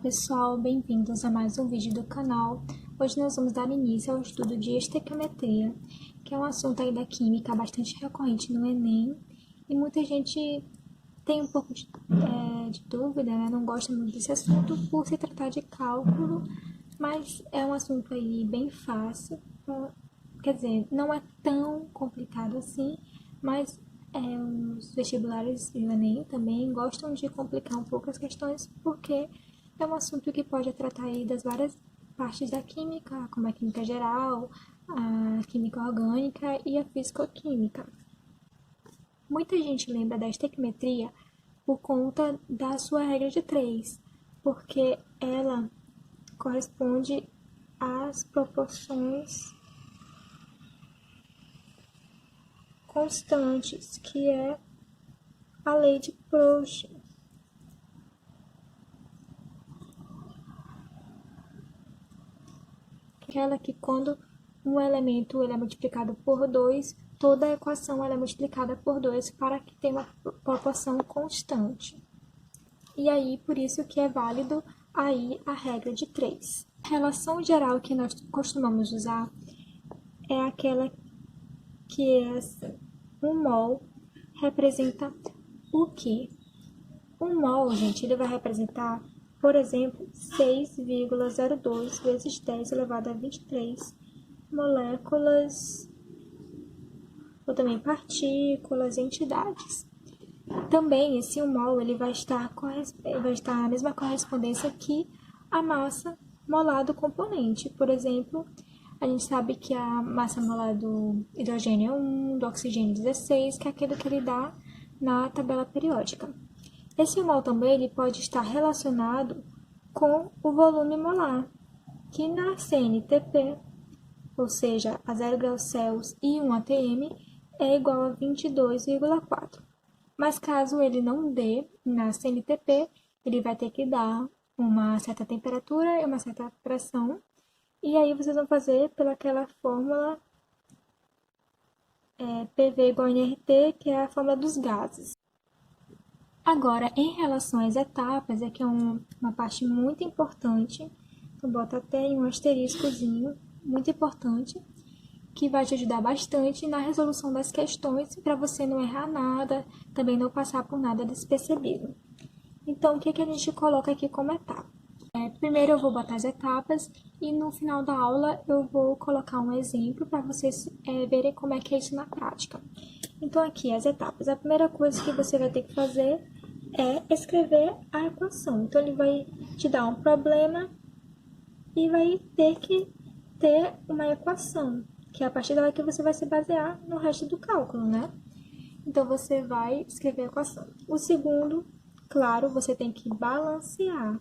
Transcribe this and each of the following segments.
pessoal, bem-vindos a mais um vídeo do canal. Hoje nós vamos dar início ao estudo de estequiometria, que é um assunto aí da química bastante recorrente no Enem, e muita gente tem um pouco de dúvida, né? Não gosta muito desse assunto por se tratar de cálculo, mas é um assunto aí bem fácil, quer dizer, não é tão complicado assim, mas os vestibulares e o Enem também gostam de complicar um pouco as questões, porque é um assunto que pode tratar aí das várias partes da química, como a química geral, a química orgânica e a físico-química. Muita gente lembra da estequiometria por conta da sua regra de 3, porque ela corresponde às proporções constantes, que é a lei de Proust. Aquela que quando um elemento ele é multiplicado por 2, toda a equação ela é multiplicada por 2 para que tenha uma proporção constante. E aí, por isso que é válido aí a regra de 3. A relação geral que nós costumamos usar é aquela que é assim. 1 mol representa o quê? 1 mol, gente, ele vai representar, por exemplo, 6,02 vezes 10 elevado a 23 moléculas, ou também partículas, entidades. Também esse 1 mol ele vai estar na mesma correspondência que a massa molar do componente. Por exemplo, a gente sabe que a massa molar do hidrogênio é 1, do oxigênio 16, que é aquilo que ele dá na tabela periódica. Esse 1 mol também ele pode estar relacionado com o volume molar, que na CNTP, ou seja, a 0 graus Celsius e 1 atm, é igual a 22,4. Mas caso ele não dê na CNTP, ele vai ter que dar uma certa temperatura e uma certa pressão. E aí vocês vão fazer pelaquela fórmula PV igual a nRT, que é a fórmula dos gases. Agora, em relação às etapas, é que é uma parte muito importante, eu boto até em um asteriscozinho, muito importante, que vai te ajudar bastante na resolução das questões, para você não errar nada, também não passar por nada despercebido. Então, o que a gente coloca aqui como etapa? Primeiro eu vou botar as etapas e no final da aula eu vou colocar um exemplo para vocês verem como é que é isso na prática. Então, aqui as etapas. A primeira coisa que você vai ter que fazer é escrever a equação. Então, ele vai te dar um problema e vai ter que ter uma equação, que é a partir dela que você vai se basear no resto do cálculo, né? Então, você vai escrever a equação. O segundo, claro, você tem que balancear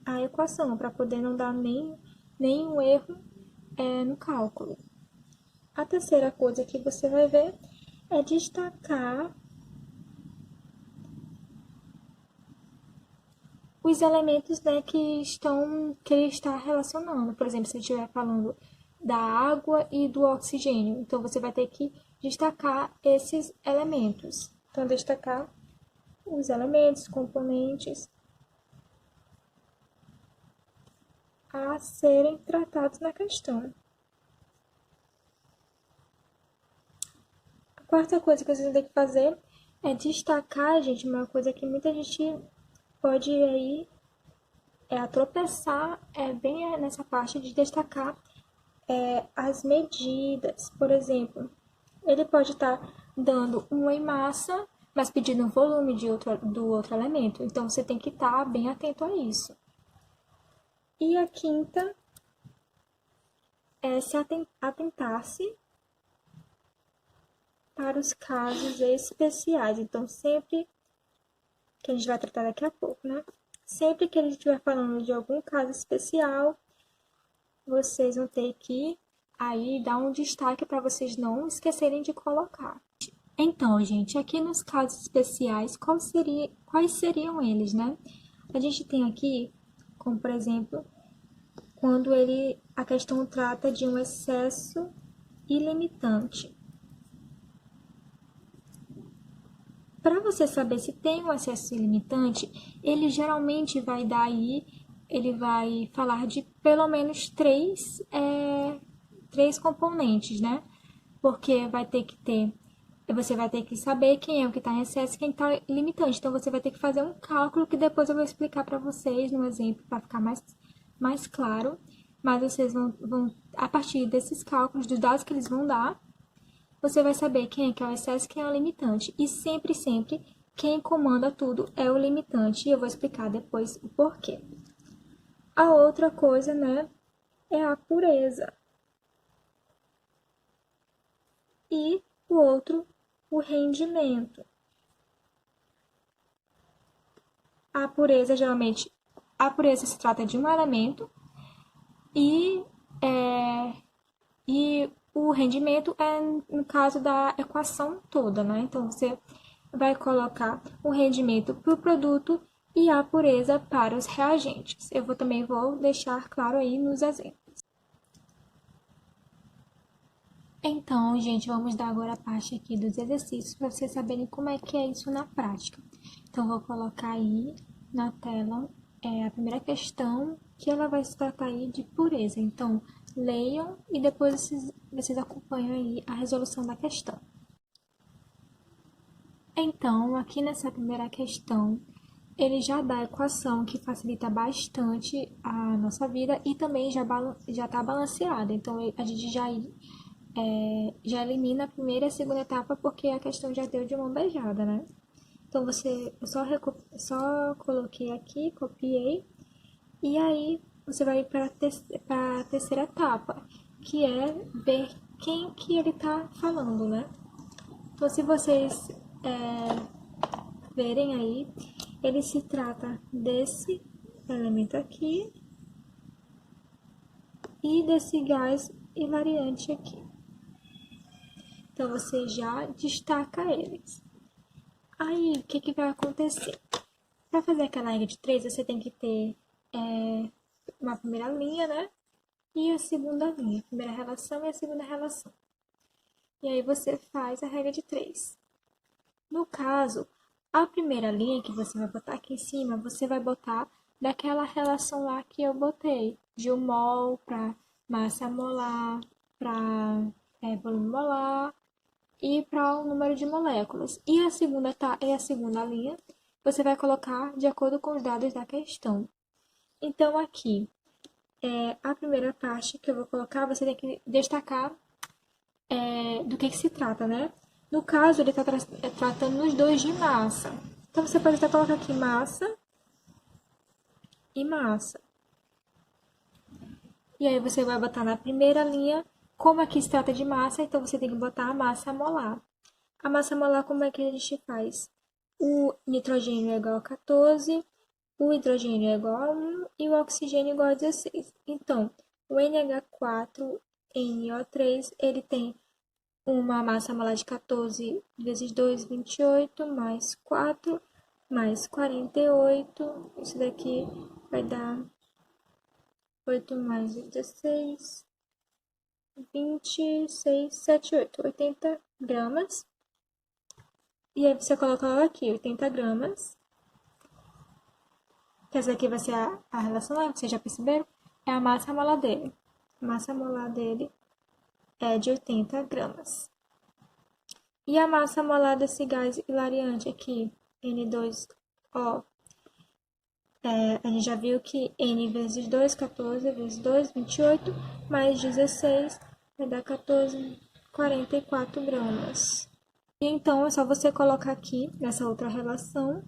a equação, para poder não dar nenhum erro no cálculo. A terceira coisa que você vai ver é destacar os elementos, né, que ele está relacionando. Por exemplo, se ele estiver falando da água e do oxigênio, então você vai ter que destacar esses elementos. Então, destacar os elementos, componentes a serem tratados na questão. A quarta coisa que vocês têm que fazer é destacar, gente, uma coisa que muita gente pode aí tropeçar bem nessa parte de destacar as medidas. Por exemplo, ele pode estar dando 1 em massa, mas pedindo um volume do outro elemento. Então, você tem que estar bem atento a isso. E a quinta é se atentar-se para os casos especiais. Então, sempre que a gente vai tratar daqui a pouco, né? Sempre que a gente estiver falando de algum caso especial, vocês vão ter que aí dar um destaque para vocês não esquecerem de colocar. Então, gente, aqui nos casos especiais, quais seriam eles, né? A gente tem aqui, como por exemplo, quando a questão trata de um excesso ilimitante. Para você saber se tem um excesso ilimitante, ele geralmente vai dar aí, ele vai falar de pelo menos três componentes, né? Porque vai ter que ter, você vai ter que saber quem é o que está em excesso e quem está limitante. Então, você vai ter que fazer um cálculo que depois eu vou explicar para vocês no exemplo, para ficar mais claro. Mas vocês vão, a partir desses cálculos, dos dados que eles vão dar, você vai saber quem é que é o excesso e quem é o limitante. E sempre, sempre, quem comanda tudo é o limitante. E eu vou explicar depois o porquê. A outra coisa, né, é a pureza. E o outro, o rendimento. A pureza, geralmente, a pureza se trata de um elemento e, e o rendimento é no caso da equação toda, né? Então, você vai colocar o rendimento para o produto e a pureza para os reagentes. Eu também vou deixar claro aí nos exemplos. Então, gente, vamos dar agora a parte aqui dos exercícios para vocês saberem como é que é isso na prática. Então, vou colocar aí na tela a primeira questão, que ela vai se tratar aí de pureza. Então, leiam e depois vocês acompanham aí a resolução da questão. Então, aqui nessa primeira questão, ele já dá a equação que facilita bastante a nossa vida e também já está balanceada. Então, a gente já elimina a primeira e a segunda etapa porque a questão já deu de mão beijada, né? Então, eu só coloquei aqui, copiei, e aí você vai para a terceira etapa, que é ver quem que ele está falando, né? Então, se vocês verem aí, ele se trata desse elemento aqui e desse gás hilariante aqui. Então, você já destaca eles. Aí, o que vai acontecer? Para fazer aquela regra de 3, você tem que ter uma primeira linha, né? E a segunda linha. A primeira relação e a segunda relação. E aí, você faz a regra de 3. No caso, a primeira linha que você vai botar aqui em cima, você vai botar daquela relação lá que eu botei. De 1 mol para massa molar, para volume molar e para o número de moléculas. E a segunda linha, você vai colocar de acordo com os dados da questão. Então, aqui, a primeira parte que eu vou colocar, você tem que destacar do que se trata, né? No caso, ele está tratando os dois de massa. Então, você pode até colocar aqui massa e massa. E aí, você vai botar na primeira linha, como aqui se trata de massa, então você tem que botar a massa molar. A massa molar, como é que a gente faz? O nitrogênio é igual a 14, o hidrogênio é igual a 1 e o oxigênio é igual a 16. Então, o NH4NO3, ele tem uma massa molar de 14 vezes 2, 28, mais 4, mais 48. Isso daqui vai dar 8 mais 16, 26, 7, 8, 80 gramas. E aí você coloca aqui 80 gramas. Que essa aqui vai ser a relação lá, vocês já perceberam? É a massa molar dele. A massa molar dele é de 80 gramas. E a massa molar desse gás hilariante aqui, N2O, a gente já viu que N vezes 2, 14 vezes 2, 28, mais 16, vai dar 14, 44 gramas. E então, é só você colocar aqui, nessa outra relação,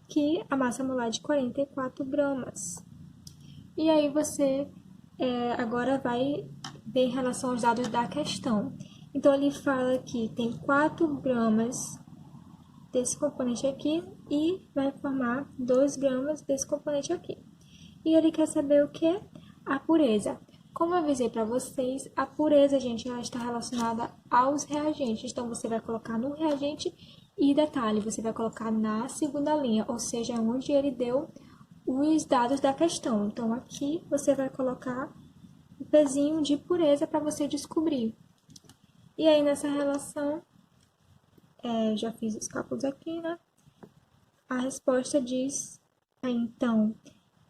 que a massa molar é de 44 gramas. E aí você agora vai ver em relação aos dados da questão. Então, ele fala que tem 4 gramas desse componente aqui e vai formar 2 gramas desse componente aqui. E ele quer saber o que? A pureza. Como eu avisei para vocês, a pureza, gente, ela está relacionada aos reagentes. Então, você vai colocar no reagente e, detalhe, você vai colocar na segunda linha, ou seja, onde ele deu os dados da questão. Então, aqui você vai colocar o pezinho de pureza para você descobrir. E aí, nessa relação, já fiz os cálculos aqui, né? A resposta diz, então,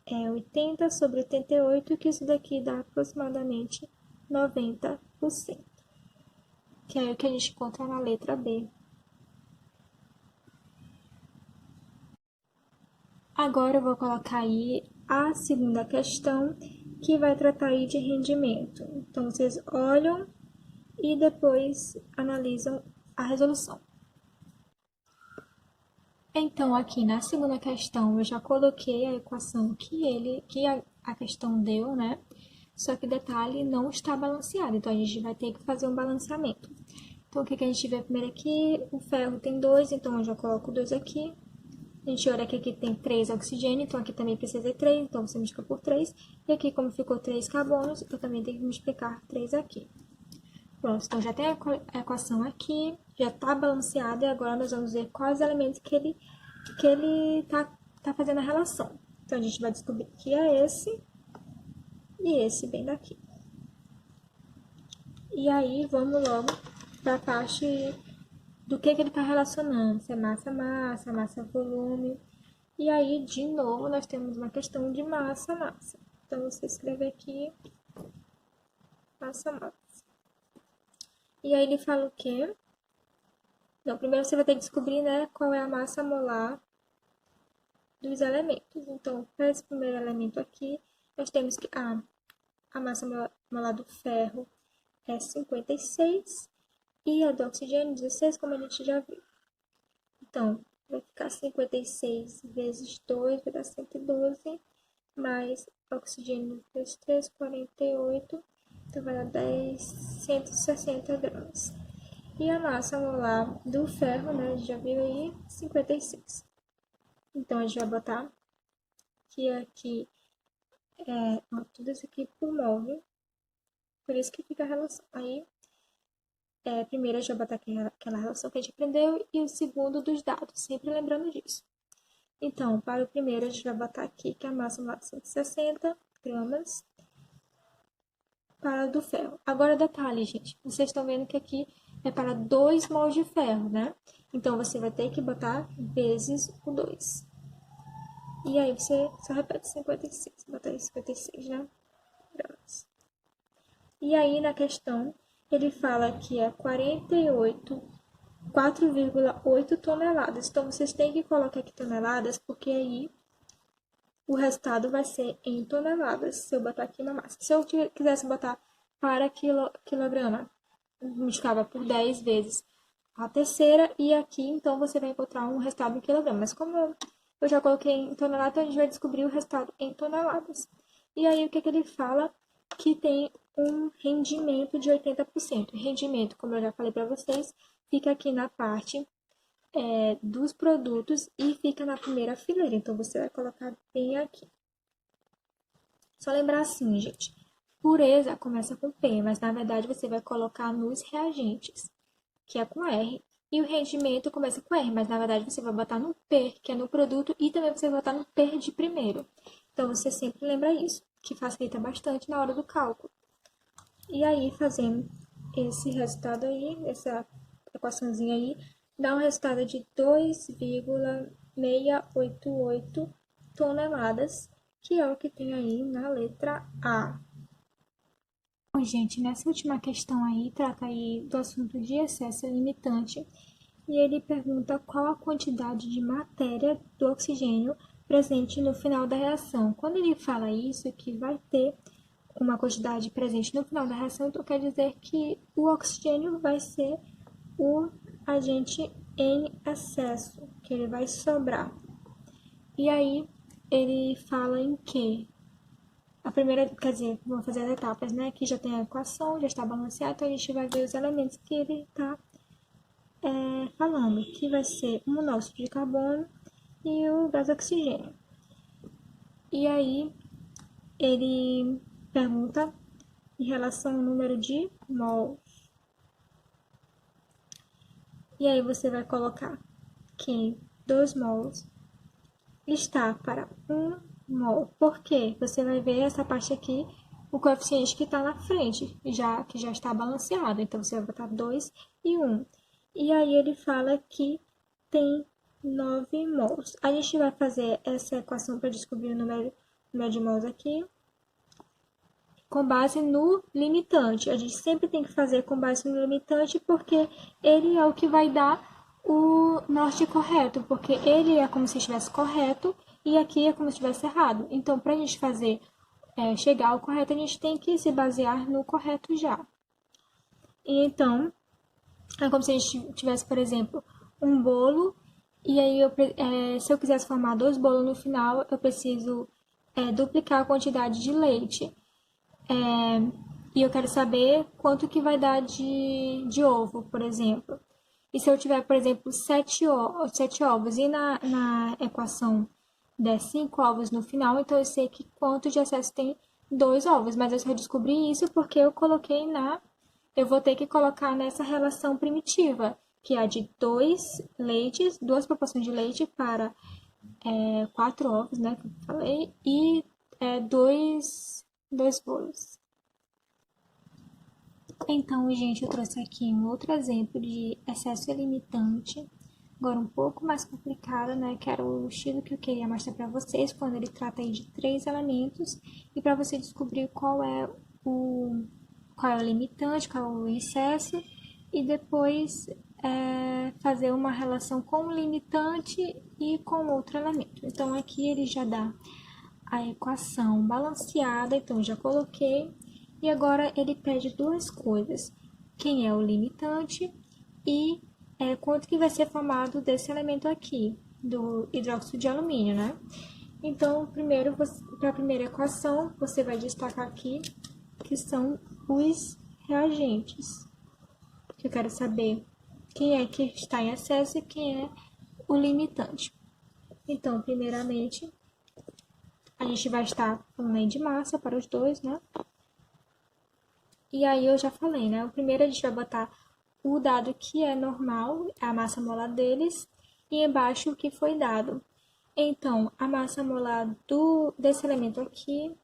80 sobre 88, que isso daqui dá aproximadamente 90%, que é o que a gente encontra na letra B. Agora eu vou colocar aí a segunda questão, que vai tratar aí de rendimento. Então, vocês olham e depois analisam a resolução. Então, aqui na segunda questão, eu já coloquei a equação que a questão deu, né? Só que detalhe, não está balanceado, então a gente vai ter que fazer um balanceamento. Então, o que a gente vê primeiro aqui? O ferro tem 2, então eu já coloco 2 aqui. A gente olha que aqui tem 3 oxigênio, então aqui também precisa ter 3, então você multiplica por 3. E aqui, como ficou 3 carbonos, eu também tenho que multiplicar 3 aqui. Pronto, então já tem a equação aqui, já está balanceada, e agora nós vamos ver quais elementos que ele tá fazendo a relação. Então, a gente vai descobrir que é esse e esse bem daqui. E aí, vamos logo para a parte do que ele está relacionando, se é massa-massa, massa-volume. E aí, de novo, nós temos uma questão de massa-massa. Então, você escreve aqui massa-massa. E aí, ele fala o quê? Não, primeiro você vai ter que descobrir, né, qual é a massa molar dos elementos. Então, para esse primeiro elemento aqui, nós temos que a massa molar do ferro é 56 e a do oxigênio 16, como a gente já viu. Então, vai ficar 56 vezes 2, vai dar 112, mais oxigênio vezes 3, 48, então vai dar 10, 160 gramas. E a massa molar do ferro, né, a gente já viu aí, 56. Então, a gente vai botar que aqui tudo isso aqui por mol, por isso que fica a relação. Aí, primeiro a gente vai botar aquela relação que a gente aprendeu e o segundo dos dados, sempre lembrando disso. Então, para o primeiro, a gente vai botar aqui que a massa molar é 160 gramas para o do ferro. Agora, detalhe, gente, vocês estão vendo que aqui é para 2 mols de ferro, né? Então, você vai ter que botar vezes o 2. E aí, você só repete 56, botar aí 56, né? Gramas. E aí, na questão, ele fala que é 4,8 toneladas. Então, vocês têm que colocar aqui toneladas, porque aí o resultado vai ser em toneladas, se eu botar aqui na massa. Se eu quisesse botar para quilograma, multiplicava por 10 vezes a terceira, e aqui, então, você vai encontrar um resultado em quilograma. Mas como eu já coloquei em toneladas, então a gente vai descobrir o resultado em toneladas. E aí, o que ele fala? Que tem um rendimento de 80%. Rendimento, como eu já falei para vocês, fica aqui na parte dos produtos e fica na primeira fileira. Então, você vai colocar bem aqui. Só lembrar assim, gente. Pureza começa com P, mas na verdade você vai colocar nos reagentes, que é com R. E o rendimento começa com R, mas na verdade você vai botar no P, que é no produto, e também você vai botar no P de primeiro. Então, você sempre lembra isso, que facilita bastante na hora do cálculo. E aí, fazendo esse resultado aí, essa equaçãozinha aí, dá um resultado de 2,688 toneladas, que é o que tem aí na letra A. Bom, gente, nessa última questão aí, trata aí do assunto de excesso limitante, e ele pergunta qual a quantidade de matéria do oxigênio presente no final da reação. Quando ele fala isso, que vai ter uma quantidade presente no final da reação, então quer dizer que o oxigênio vai ser o agente em excesso, que ele vai sobrar. E aí, ele fala em que a primeira, quer dizer, vamos fazer as etapas, né? Aqui já tem a equação, já está balanceado, então a gente vai ver os elementos que ele está falando, que vai ser o monóxido de carbono e o gás oxigênio. E aí, ele pergunta em relação ao número de mols. E aí você vai colocar que 2 mols está para 1 mol. Por quê? Você vai ver essa parte aqui, o coeficiente que está na frente, que já está balanceado. Então, você vai botar 2 e 1. E aí ele fala que tem 9 mols. A gente vai fazer essa equação para descobrir o número de mols aqui com base no limitante. A gente sempre tem que fazer com base no limitante porque ele é o que vai dar o norte correto, porque ele é como se estivesse correto e aqui é como se estivesse errado. Então, para a gente fazer chegar ao correto, a gente tem que se basear no correto já. E então, é como se a gente tivesse, por exemplo, um bolo, e aí se eu quisesse formar 2 bolos no final, eu preciso duplicar a quantidade de leite. E eu quero saber quanto que vai dar de ovo, por exemplo. E se eu tiver, por exemplo, 7 ovos e na equação der 5 ovos no final, então eu sei que quanto de excesso tem 2 ovos. Mas eu só descobri isso porque eu coloquei eu vou ter que colocar nessa relação primitiva, que é de 2 leites, 2 proporções de leite para 4 ovos, né, que eu falei, e 2 bolos. Então, gente, eu trouxe aqui um outro exemplo de excesso ilimitante, agora um pouco mais complicado, né, que era o estilo que eu queria mostrar para vocês, quando ele trata aí de 3 elementos, e para você descobrir qual é o limitante, qual é o excesso, e depois fazer uma relação com o limitante e com outro elemento. Então, aqui ele já dá a equação balanceada, então já coloquei. E agora ele pede duas coisas: quem é o limitante e quanto que vai ser formado desse elemento aqui, do hidróxido de alumínio, né? Então, primeiro, para a primeira equação, você vai destacar aqui que são os reagentes. Eu quero saber quem é que está em excesso e quem é o limitante. Então, primeiramente, a gente vai estar com lei de massa para os dois, né? E aí eu já falei, né? O primeiro a gente vai botar o dado que é normal, a massa molar deles, e embaixo o que foi dado. Então, a massa molar desse elemento aqui,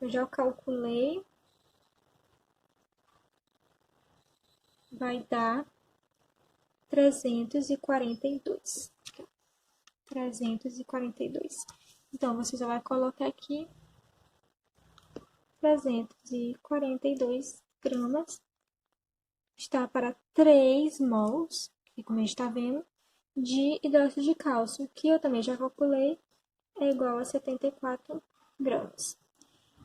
eu já calculei, vai dar 342. 342. Então, você já vai colocar aqui 342 gramas. Está para 3 mols, que como a gente está vendo, de hidróxido de cálcio, que eu também já calculei, é igual a 74 gramas.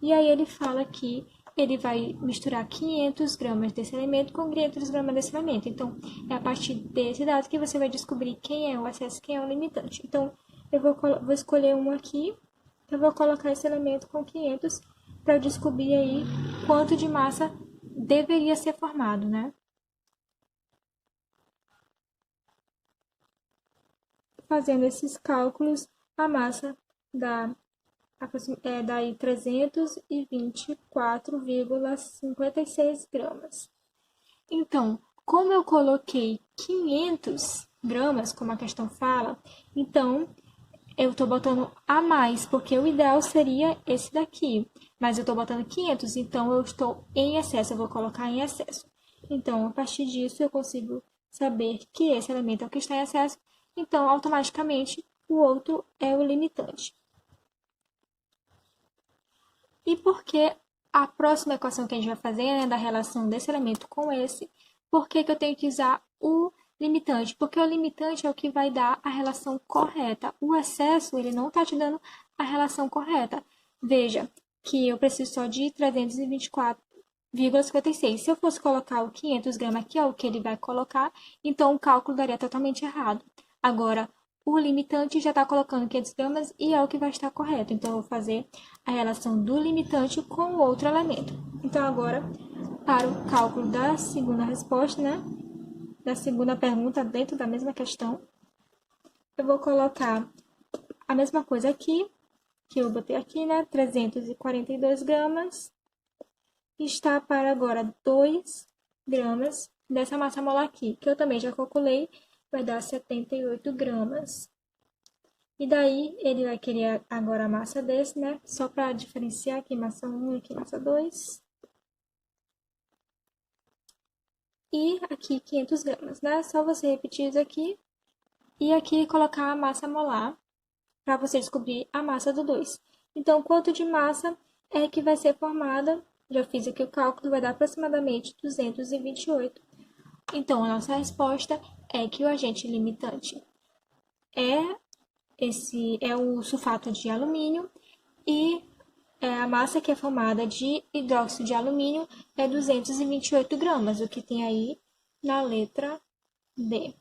E aí ele fala que ele vai misturar 500 gramas desse elemento com 500 gramas desse elemento. Então, é a partir desse dado que você vai descobrir quem é o excesso e quem é o limitante. Então, eu vou escolher um aqui, eu vou colocar esse elemento com 500 para descobrir aí quanto de massa deveria ser formado, né? Fazendo esses cálculos, a massa dá daí 324,56 gramas. Então, como eu coloquei 500 gramas, como a questão fala, então eu estou botando a mais, porque o ideal seria esse daqui. Mas eu estou botando 500, então eu estou em excesso, eu vou colocar em excesso. Então, a partir disso, eu consigo saber que esse elemento é o que está em excesso, então, automaticamente, o outro é o limitante. E por que a próxima equação que a gente vai fazer, né, da relação desse elemento com esse, por que eu tenho que usar o limitante? Porque o limitante é o que vai dar a relação correta. O excesso, ele não está te dando a relação correta. Veja que eu preciso só de 324,56. Se eu fosse colocar o 500 gramas, que é o que ele vai colocar, então o cálculo daria totalmente errado. Agora, o limitante já está colocando 500 gramas e é o que vai estar correto. Então, eu vou fazer a relação do limitante com o outro elemento. Então, agora, para o cálculo da segunda resposta, né? Da segunda pergunta dentro da mesma questão, eu vou colocar a mesma coisa aqui, que eu botei aqui, né? 342 gramas. Está para agora 2 gramas dessa massa molar aqui, que eu também já calculei, vai dar 78 gramas. E daí, ele vai querer agora a massa desse, né? Só para diferenciar aqui, massa 1 e aqui, massa 2. e aqui 500 gramas, né? É só você repetir isso aqui e aqui colocar a massa molar para você descobrir a massa do 2. Então, quanto de massa é que vai ser formada? Já fiz aqui o cálculo, vai dar aproximadamente 228. Então, a nossa resposta é que o agente limitante é o sulfato de alumínio e a massa que é formada de hidróxido de alumínio é 228 gramas, o que tem aí na letra D.